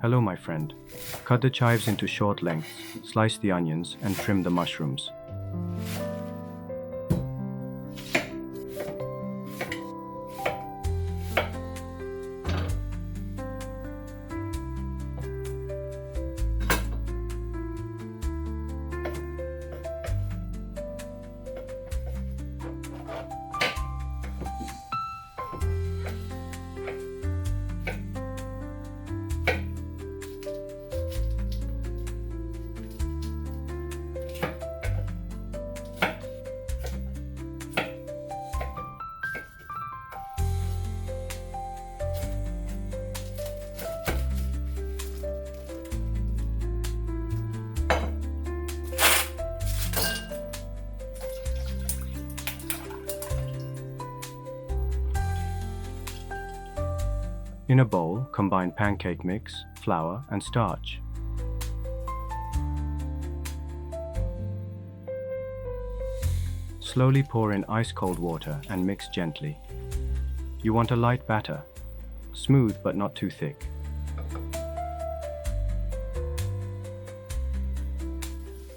Hello, my friend. Cut the chives into short lengths, slice the onions, and trim the mushrooms. In a bowl, combine pancake mix, flour, and starch. Slowly pour in ice-cold water and mix gently. You want a light batter, smooth but not too thick.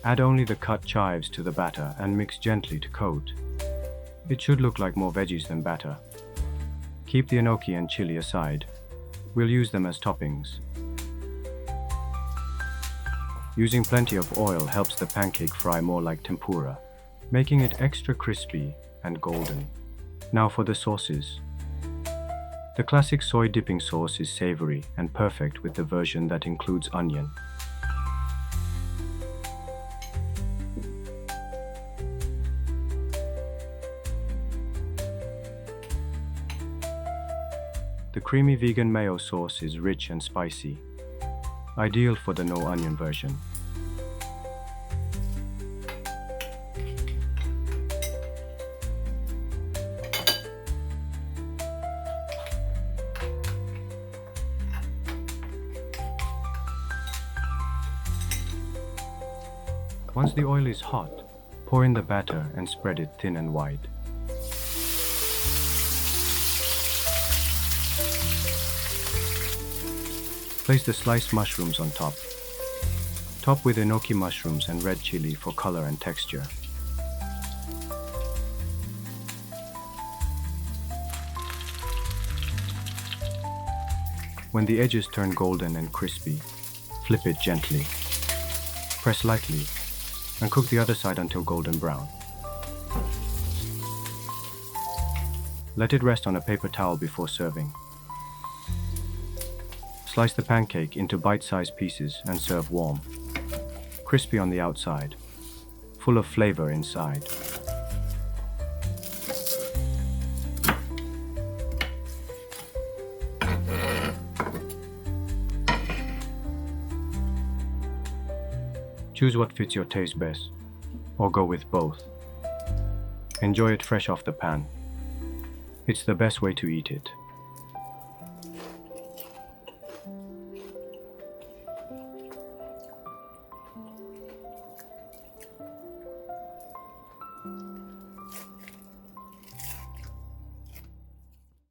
Add only the cut chives to the batter and mix gently to coat. It should look like more veggies than batter. Keep the enoki and chili aside. We'll use them as toppings. Using plenty of oil helps the pancake fry more like tempura, making it extra crispy and golden. Now for the sauces. The classic soy dipping sauce is savory and perfect with the version that includes onion. The creamy vegan mayo sauce is rich and spicy, ideal for the no onion version. Once the oil is hot, pour in the batter and spread it thin and wide. Place the sliced mushrooms on top. Top with enoki mushrooms and red chili for color and texture. When the edges turn golden and crispy, flip it gently. Press lightly and cook the other side until golden brown. Let it rest on a paper towel before serving. Slice the pancake into bite-sized pieces and serve warm. Crispy on the outside, full of flavor inside. Choose what fits your taste best, or go with both. Enjoy it fresh off the pan. It's the best way to eat it.